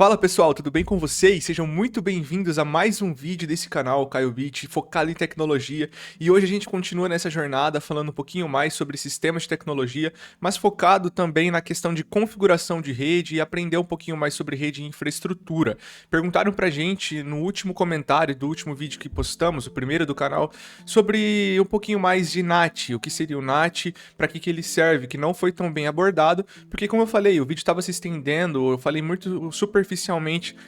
Fala pessoal, tudo bem com vocês? Sejam muito bem-vindos a mais um vídeo desse canal, Caio Beat, focado em tecnologia. E hoje a gente continua nessa jornada falando um pouquinho mais sobre sistemas de tecnologia, mas focado também na questão de configuração de rede e aprender um pouquinho mais sobre rede e infraestrutura. Perguntaram pra gente no último comentário do último vídeo que postamos, o primeiro do canal, sobre um pouquinho mais de NAT, o que seria o NAT, para que ele serve, que não foi tão bem abordado, porque como eu falei, o vídeo estava se estendendo, eu falei muito superficialmente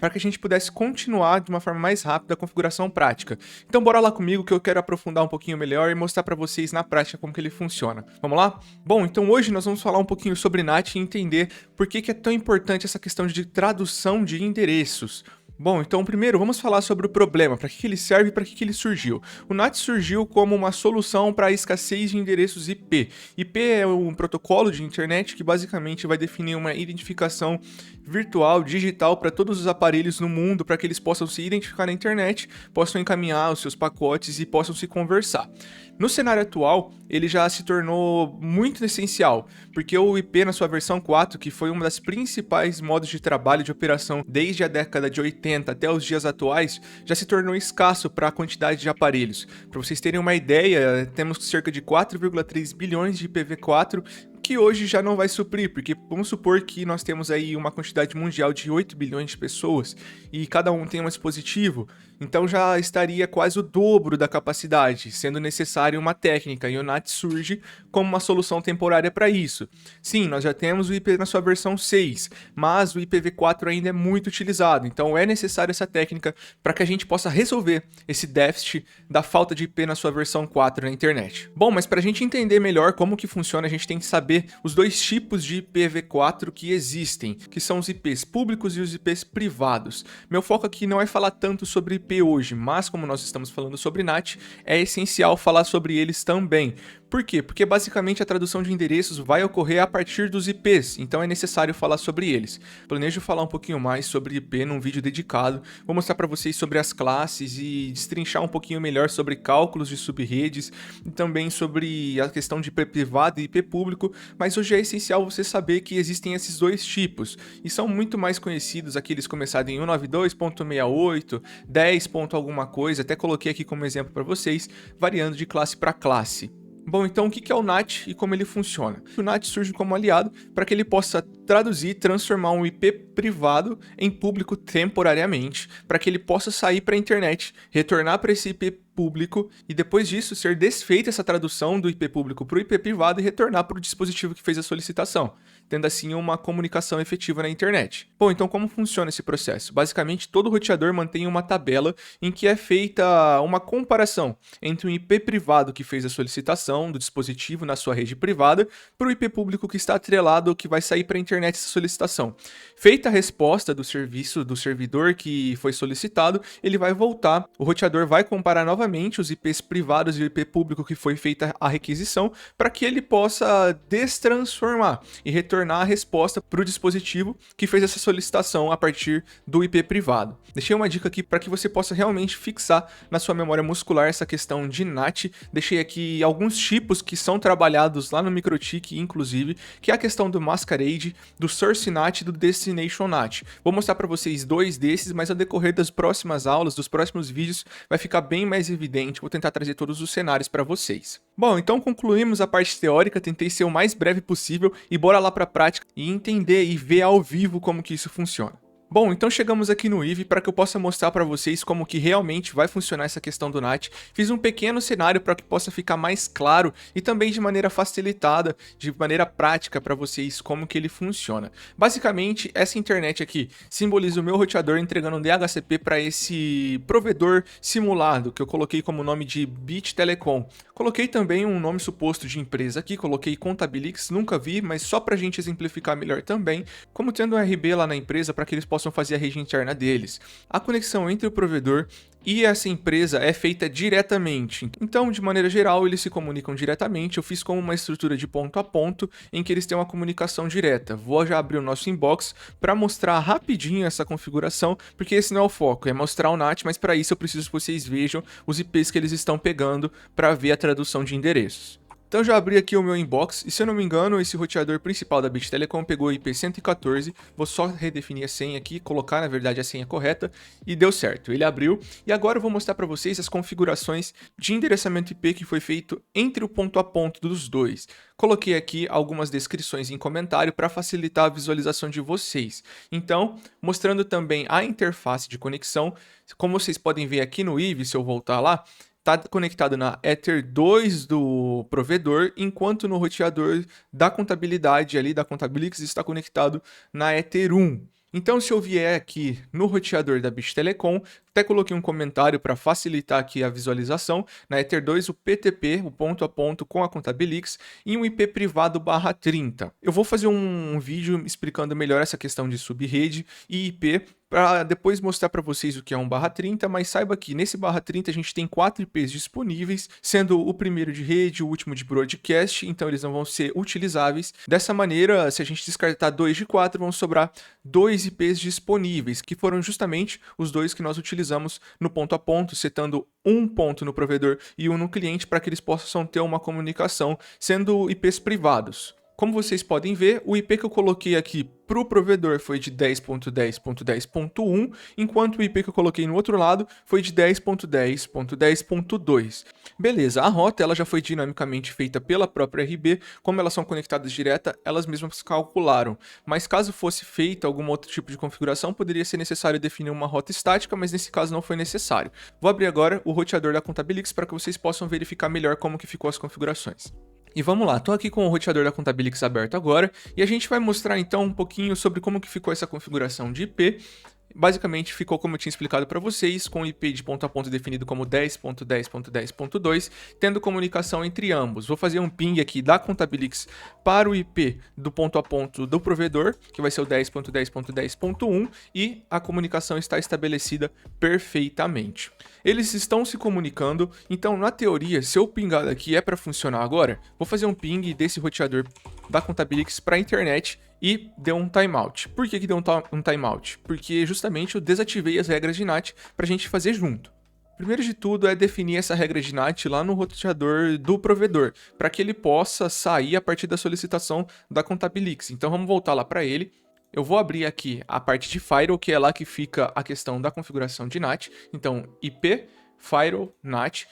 para que a gente pudesse continuar de uma forma mais rápida a configuração prática. Então bora lá comigo que eu quero aprofundar um pouquinho melhor e mostrar para vocês na prática como que ele funciona. Vamos lá? Bom, então hoje nós vamos falar um pouquinho sobre NAT e entender por que é tão importante essa questão de tradução de endereços. Bom, então primeiro vamos falar sobre o problema, para que ele serve e para que ele surgiu. O NAT surgiu como uma solução para a escassez de endereços IP. IP é um protocolo de internet que basicamente vai definir uma identificação virtual, digital para todos os aparelhos no mundo, para que eles possam se identificar na internet, possam encaminhar os seus pacotes e possam se conversar. No cenário atual, ele já se tornou muito essencial, porque o IP na sua versão 4, que foi uma das principais modos de trabalho de operação desde a década de 80 até os dias atuais, já se tornou escasso para a quantidade de aparelhos. Para vocês terem uma ideia, temos cerca de 4,3 bilhões de IPv4, que hoje já não vai suprir, porque vamos supor que nós temos aí uma quantidade mundial de 8 bilhões de pessoas e cada um tem um dispositivo, então já estaria quase o dobro da capacidade, sendo necessária uma técnica, e o NAT surge como uma solução temporária para isso. Sim, nós já temos o IP na sua versão 6, mas o IPv4 ainda é muito utilizado, então é necessário essa técnica para que a gente possa resolver esse déficit da falta de IP na sua versão 4 na internet. Bom, mas para a gente entender melhor como que funciona, a gente tem que saber os dois tipos de IPv4 que existem, que são os IPs públicos e os IPs privados. Meu foco aqui não é falar tanto sobre IP hoje, mas como nós estamos falando sobre NAT, é essencial falar sobre eles também. Por quê? Porque basicamente a tradução de endereços vai ocorrer a partir dos IPs, então é necessário falar sobre eles. Planejo falar um pouquinho mais sobre IP num vídeo dedicado, vou mostrar para vocês sobre as classes e destrinchar um pouquinho melhor sobre cálculos de subredes e também sobre a questão de IP privado e IP público, mas hoje é essencial você saber que existem esses dois tipos e são muito mais conhecidos, aqueles começados em 192.68, 10. Alguma coisa, até coloquei aqui como exemplo para vocês, variando de classe para classe. Bom, então o que é o NAT e como ele funciona? O NAT surge como aliado para que ele possa traduzir e transformar um IP privado em público temporariamente, para que ele possa sair para a internet, retornar para esse IP público e depois disso ser desfeita essa tradução do IP público para o IP privado e retornar para o dispositivo que fez a solicitação, tendo assim uma comunicação efetiva na internet. Bom, então como funciona esse processo? Basicamente, todo roteador mantém uma tabela em que é feita uma comparação entre o IP privado que fez a solicitação do dispositivo na sua rede privada para o IP público que está atrelado que vai sair para a internet essa solicitação. Feita a resposta do serviço do servidor que foi solicitado, ele vai voltar, o roteador vai comparar novamente os IPs privados e o IP público que foi feita a requisição para que ele possa destransformar e retornar a resposta para o dispositivo que fez essa solicitação a partir do IP privado. Deixei uma dica aqui para que você possa realmente fixar na sua memória muscular essa questão de NAT. Deixei aqui alguns tipos que são trabalhados lá no MikroTik, inclusive, que é a questão do Masquerade, do Source NAT e do Destination NAT. Vou mostrar para vocês dois desses, mas ao decorrer das próximas aulas, dos próximos vídeos, vai ficar bem mais evidente. Vou tentar trazer todos os cenários para vocês. Bom, então concluímos a parte teórica, tentei ser o mais breve possível e bora lá para a prática e entender e ver ao vivo como que isso funciona. Bom, então chegamos aqui no Eevee para que eu possa mostrar para vocês como que realmente vai funcionar essa questão do NAT. Fiz um pequeno cenário para que possa ficar mais claro e também de maneira facilitada, de maneira prática para vocês como que ele funciona. Basicamente, essa internet aqui simboliza o meu roteador entregando um DHCP para esse provedor simulado, que eu coloquei como nome de Bit Telecom. Coloquei também um nome suposto de empresa aqui, coloquei Contabilix, nunca vi, mas só para a gente exemplificar melhor também, como tendo um RB lá na empresa para que eles possam fazer a rede interna deles. A conexão entre o provedor e essa empresa é feita diretamente. Então, de maneira geral, eles se comunicam diretamente. Eu fiz como uma estrutura de ponto a ponto em que eles têm uma comunicação direta. Vou já abrir o nosso inbox para mostrar rapidinho essa configuração, porque esse não é o foco, é mostrar o NAT, mas para isso eu preciso que vocês vejam os IPs que eles estão pegando para ver a tradução de endereços. Então eu já abri aqui o meu inbox e, se eu não me engano, esse roteador principal da Bit Telecom pegou o IP 114, vou só redefinir a senha aqui, colocar na verdade a senha correta e deu certo, ele abriu. E agora eu vou mostrar para vocês as configurações de endereçamento IP que foi feito entre o ponto a ponto dos dois. Coloquei aqui algumas descrições em comentário para facilitar a visualização de vocês. Então, mostrando também a interface de conexão, como vocês podem ver aqui no IVE, se eu voltar lá, está conectado na Ether 2 do provedor, enquanto no roteador da contabilidade ali da Contabilix está conectado na Ether 1. Então, se eu vier aqui no roteador da Bit Telecom, até coloquei um comentário para facilitar aqui a visualização, na Ether 2 o PTP, o ponto a ponto com a Contabilix, e um IP privado /30. Eu vou fazer um vídeo explicando melhor essa questão de subrede e IP, para depois mostrar para vocês o que é um /30, mas saiba que nesse /30 a gente tem 4 IPs disponíveis, sendo o primeiro de rede, o último de broadcast, então eles não vão ser utilizáveis. Dessa maneira, se a gente descartar 2 de 4, vão sobrar 2 IPs disponíveis, que foram justamente os dois que nós utilizamos no ponto a ponto, setando um ponto no provedor e um no cliente para que eles possam ter uma comunicação, sendo IPs privados. Como vocês podem ver, o IP que eu coloquei aqui para o provedor foi de 10.10.10.1, enquanto o IP que eu coloquei no outro lado foi de 10.10.10.2. Beleza, a rota ela já foi dinamicamente feita pela própria RB, como elas são conectadas direta, elas mesmas calcularam. Mas caso fosse feita algum outro tipo de configuração, poderia ser necessário definir uma rota estática, mas nesse caso não foi necessário. Vou abrir agora o roteador da Contabilix para que vocês possam verificar melhor como que ficou as configurações. E vamos lá, estou aqui com o roteador da Contabilix aberto agora, e a gente vai mostrar então um pouquinho sobre como que ficou essa configuração de IP. Basicamente ficou como eu tinha explicado para vocês, com o IP de ponto a ponto definido como 10.10.10.2, tendo comunicação entre ambos. Vou fazer um ping aqui da Contabilix para o IP do ponto a ponto do provedor, que vai ser o 10.10.10.1, e a comunicação está estabelecida perfeitamente. Eles estão se comunicando, então na teoria, se eu pingar daqui é para funcionar agora, vou fazer um ping desse roteador da Contabilix para a internet e deu um timeout. Por que deu um timeout? Porque justamente eu desativei as regras de NAT para a gente fazer junto. Primeiro de tudo é definir essa regra de NAT lá no roteador do provedor, para que ele possa sair a partir da solicitação da Contabilix. Então vamos voltar lá para ele. Eu vou abrir aqui a parte de Firewall, que é lá que fica a questão da configuração de NAT. Então IP, Firewall, NAT.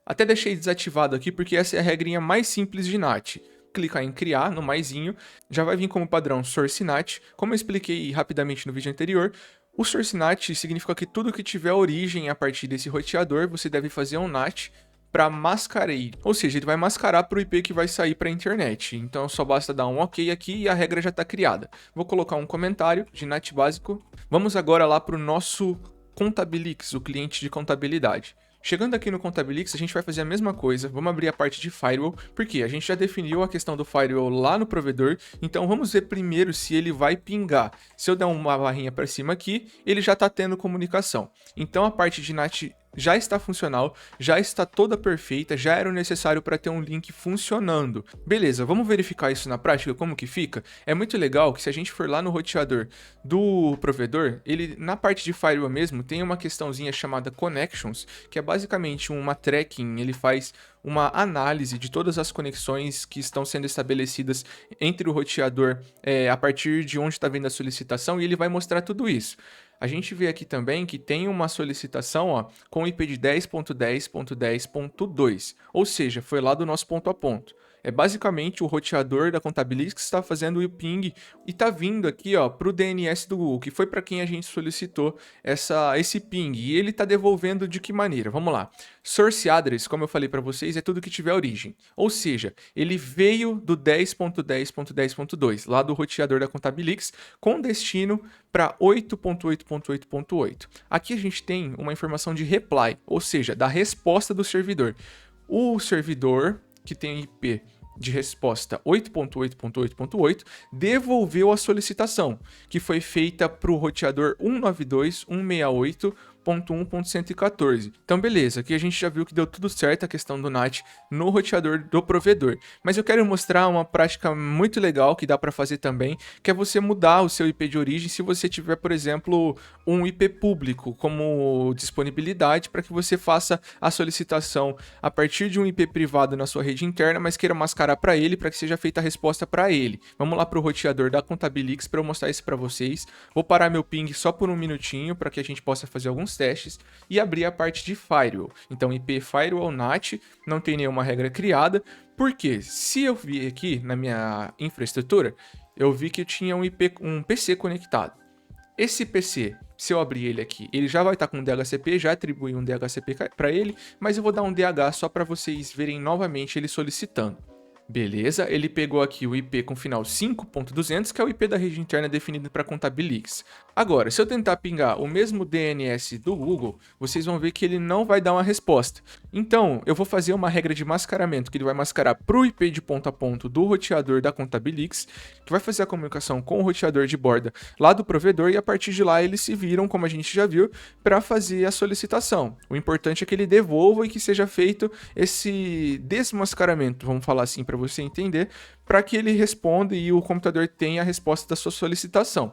Até deixei desativado aqui porque essa é a regrinha mais simples de NAT. Clicar em criar, no maisinho, já vai vir como padrão Source NAT. Como eu expliquei rapidamente no vídeo anterior, o Source NAT significa que tudo que tiver origem a partir desse roteador, você deve fazer um NAT para mascareio, ou seja, ele vai mascarar para o IP que vai sair para a internet. Então só basta dar um OK aqui e a regra já está criada. Vou colocar um comentário de NAT básico. Vamos agora lá para o nosso Contabilix, o cliente de contabilidade. Chegando aqui no Contabilix, a gente vai fazer a mesma coisa, vamos abrir a parte de Firewall, porque a gente já definiu a questão do Firewall lá no provedor, então vamos ver primeiro se ele vai pingar. Se eu der uma barrinha para cima aqui, ele já está tendo comunicação. Então a parte de NAT já está funcional, já está toda perfeita, já era o necessário para ter um link funcionando. Beleza, vamos verificar isso na prática, como que fica? É muito legal que se a gente for lá no roteador do provedor, ele na parte de firewall mesmo tem uma questãozinha chamada connections, que é basicamente uma tracking, ele faz uma análise de todas as conexões que estão sendo estabelecidas entre o roteador a partir de onde está vindo a solicitação, e ele vai mostrar tudo isso. A gente vê aqui também que tem uma solicitação com IP de 10.10.10.2, ou seja, foi lá do nosso ponto a ponto. É basicamente o roteador da Contabilix que está fazendo o ping e está vindo aqui para o DNS do Google, que foi para quem a gente solicitou esse ping. E ele está devolvendo de que maneira? Vamos lá. Source address, como eu falei para vocês, é tudo que tiver origem. Ou seja, ele veio do 10.10.10.2, lá do roteador da Contabilix, com destino para 8.8.8.8. Aqui a gente tem uma informação de reply, ou seja, da resposta do servidor. O servidor que tem IP de resposta 8.8.8.8 devolveu a solicitação, que foi feita para o roteador 192.168.1.1 192.1.114. Então beleza, aqui a gente já viu que deu tudo certo a questão do NAT no roteador do provedor. Mas eu quero mostrar uma prática muito legal que dá para fazer também, que é você mudar o seu IP de origem se você tiver, por exemplo, um IP público como disponibilidade para que você faça a solicitação a partir de um IP privado na sua rede interna, mas queira mascarar para ele para que seja feita a resposta para ele. Vamos lá para o roteador da Contabilix para eu mostrar isso para vocês. Vou parar meu ping só por um minutinho para que a gente possa fazer alguns testes e abrir a parte de firewall. Então IP firewall NAT, não tem nenhuma regra criada, porque se eu vi aqui na minha infraestrutura, eu vi que eu tinha um PC conectado. Esse PC, se eu abrir ele aqui, ele já vai estar com um DHCP, já atribuí um DHCP para ele, mas eu vou dar um DH só para vocês verem novamente ele solicitando. Beleza, ele pegou aqui o IP com final 5.200, que é o IP da rede interna definido para Contabilix. Agora, se eu tentar pingar o mesmo DNS do Google, vocês vão ver que ele não vai dar uma resposta. Então, eu vou fazer uma regra de mascaramento, que ele vai mascarar para o IP de ponto a ponto do roteador da Contabilix, que vai fazer a comunicação com o roteador de borda lá do provedor, e a partir de lá eles se viram, como a gente já viu, para fazer a solicitação. O importante é que ele devolva e que seja feito esse desmascaramento, vamos falar assim, para você entender, para que ele responda e o computador tenha a resposta da sua solicitação.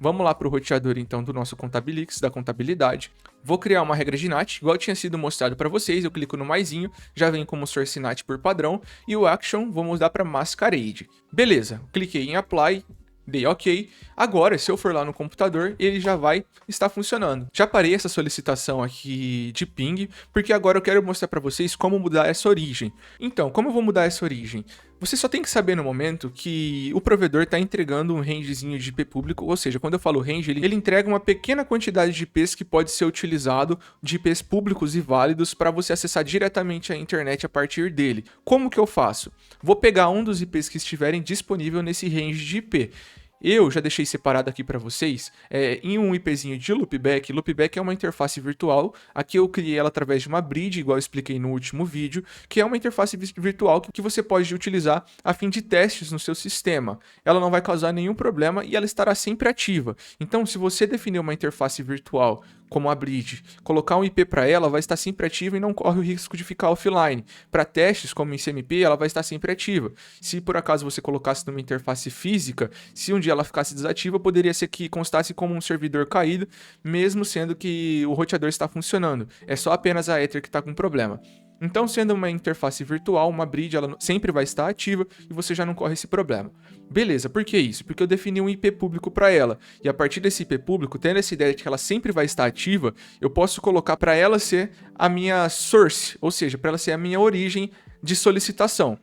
Vamos lá para o roteador então do nosso Contabilix, da contabilidade. Vou criar uma regra de NAT, igual tinha sido mostrado para vocês, eu clico no maisinho, já vem como source NAT por padrão, e o action vou mudar para masquerade. Beleza, cliquei em apply, dei OK. Agora, se eu for lá no computador, ele já vai estar funcionando. Já parei essa solicitação aqui de ping, porque agora eu quero mostrar para vocês como mudar essa origem. Então, como eu vou mudar essa origem? Você só tem que saber no momento que o provedor está entregando um rangezinho de IP público, ou seja, quando eu falo range, ele entrega uma pequena quantidade de IPs que pode ser utilizado, de IPs públicos e válidos, para você acessar diretamente a internet a partir dele. Como que eu faço? Vou pegar um dos IPs que estiverem disponível nesse range de IP. Eu já deixei separado aqui para vocês em um IPzinho de loopback. Loopback é uma interface virtual. Aqui eu criei ela através de uma bridge, igual eu expliquei no último vídeo, que é uma interface virtual que você pode utilizar a fim de testes no seu sistema. Ela não vai causar nenhum problema e ela estará sempre ativa. Então, se você definir uma interface virtual como a bridge, colocar um IP para ela, vai estar sempre ativa e não corre o risco de ficar offline. Para testes, como em CMP, ela vai estar sempre ativa. Se por acaso você colocasse numa interface física, se um dia ela ficasse desativa, poderia ser que constasse como um servidor caído, mesmo sendo que o roteador está funcionando. É só apenas a Ether que está com problema. Então, sendo uma interface virtual, uma bridge, ela sempre vai estar ativa e você já não corre esse problema. Beleza, por que isso? Porque eu defini um IP público para ela. E a partir desse IP público, tendo essa ideia de que ela sempre vai estar ativa, eu posso colocar para ela ser a minha source, ou seja, para ela ser a minha origem de solicitação.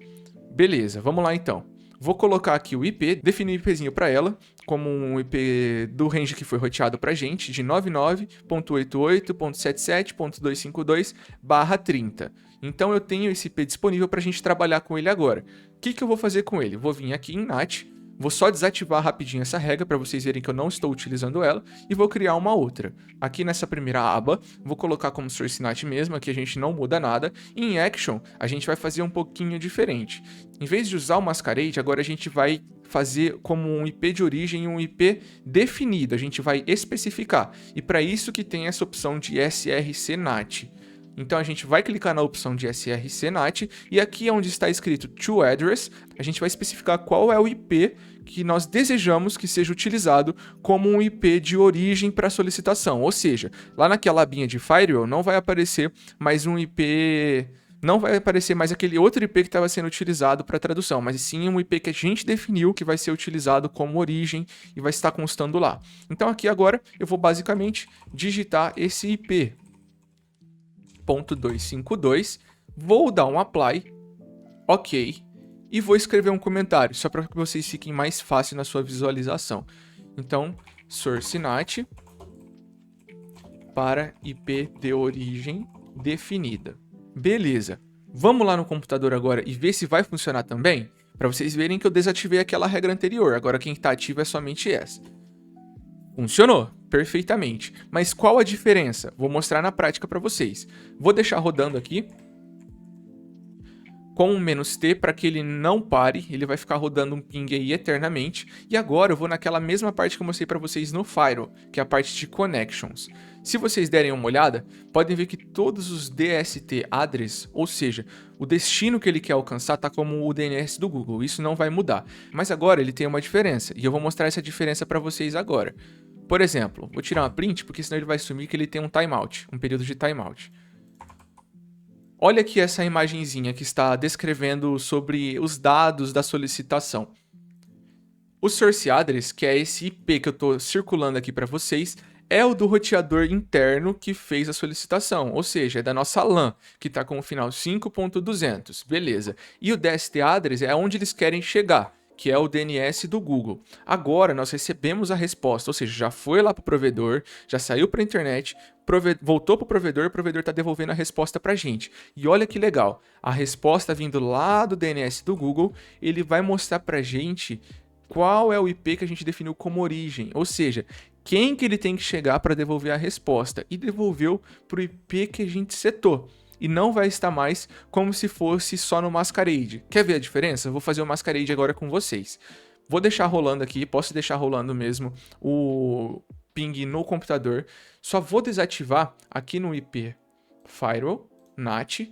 Beleza, vamos lá então. Vou colocar aqui o IP, definir o IPzinho para ela, como um IP do range que foi roteado para a gente, de 99.88.77.252/30. Então eu tenho esse IP disponível para a gente trabalhar com ele agora. O que eu vou fazer com ele? Vou vir aqui em NAT, vou só desativar rapidinho essa regra para vocês verem que eu não estou utilizando ela e vou criar uma outra. Aqui nessa primeira aba, vou colocar como source NAT mesmo, aqui a gente não muda nada. E em action, a gente vai fazer um pouquinho diferente. Em vez de usar o masquerade, agora a gente vai fazer como um IP de origem um IP definido, a gente vai especificar. E para isso que tem essa opção de SRC NAT. Então a gente vai clicar na opção de SRC NAT e aqui onde está escrito To Address, a gente vai especificar qual é o IP que nós desejamos que seja utilizado como um IP de origem para solicitação. Ou seja, lá naquela abinha de Firewall não vai aparecer mais um IP... Não vai aparecer mais aquele outro IP que estava sendo utilizado para tradução, mas sim um IP que a gente definiu que vai ser utilizado como origem e vai estar constando lá. Então aqui agora eu vou basicamente digitar esse IP. .252, vou dar um apply, ok, e vou escrever um comentário, só para que vocês fiquem mais fácil na sua visualização. Então, source NAT para IP de origem definida. Beleza, vamos lá no computador agora e ver se vai funcionar também, para vocês verem que eu desativei aquela regra anterior, agora quem está ativo é somente essa. Funcionou perfeitamente, mas qual a diferença? Vou mostrar na prática para vocês. Vou deixar rodando aqui. com um "-t" para que ele não pare, ele vai ficar rodando um ping aí eternamente. E agora eu vou naquela mesma parte que eu mostrei para vocês no Firewall, que é a parte de Connections. Se vocês derem uma olhada, podem ver que todos os DST address, ou seja, o destino que ele quer alcançar está como o DNS do Google, isso não vai mudar. Mas agora ele tem uma diferença, e eu vou mostrar essa diferença para vocês agora. Por exemplo, vou tirar uma print, porque senão ele vai assumir que ele tem um timeout, um período de timeout. Olha aqui essa imagenzinha que está descrevendo sobre os dados da solicitação. O source address, que é esse IP que eu estou circulando aqui para vocês, é o do roteador interno que fez a solicitação, ou seja, é da nossa LAN, que está com o final 5.200, beleza. E o DST address é onde eles querem chegar, que é o DNS do Google. Agora nós recebemos a resposta, ou seja, já foi lá para o provedor, já saiu para a internet, voltou para o provedor está devolvendo a resposta para a gente. E olha que legal, a resposta vindo lá do DNS do Google, ele vai mostrar para a gente qual é o IP que a gente definiu como origem, ou seja, quem que ele tem que chegar para devolver a resposta, e devolveu para o IP que a gente setou. E não vai estar mais como se fosse só no Masquerade. Quer ver a diferença? Eu vou fazer o Masquerade agora com vocês. Vou deixar rolando aqui, posso deixar rolando mesmo o ping no computador. Só vou desativar aqui no IP Firewall, NAT,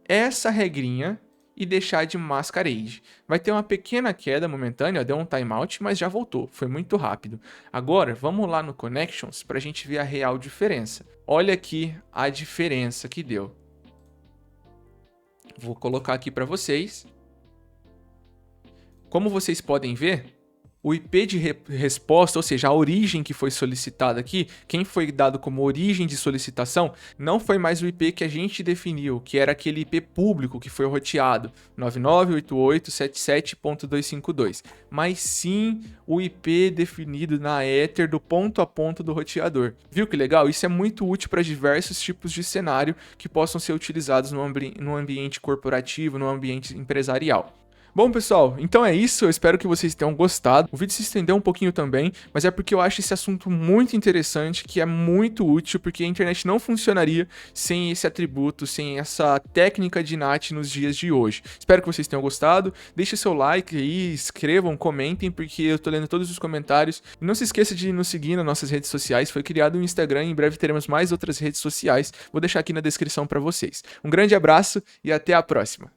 essa regrinha e deixar de Masquerade. Vai ter uma pequena queda momentânea, deu um timeout, mas já voltou, foi muito rápido. Agora, vamos lá no Connections para a gente ver a real diferença. Olha aqui a diferença que deu. Vou colocar aqui para vocês. Como vocês podem ver, o IP de resposta, ou seja, a origem que foi solicitada aqui, quem foi dado como origem de solicitação, não foi mais o IP que a gente definiu, que era aquele IP público que foi roteado, 998877.252, mas sim o IP definido na Ether do ponto a ponto do roteador. Viu que legal? Isso é muito útil para diversos tipos de cenário que possam ser utilizados no ambiente corporativo, no ambiente empresarial. Bom, pessoal, então é isso, eu espero que vocês tenham gostado. O vídeo se estendeu um pouquinho também, mas é porque eu acho esse assunto muito interessante, que é muito útil, porque a internet não funcionaria sem esse atributo, sem essa técnica de NAT nos dias de hoje. Espero que vocês tenham gostado, deixe seu like aí, escrevam, comentem, porque eu tô lendo todos os comentários. E não se esqueça de nos seguir nas nossas redes sociais, foi criado um Instagram, em breve teremos mais outras redes sociais, vou deixar aqui na descrição para vocês. Um grande abraço e até a próxima!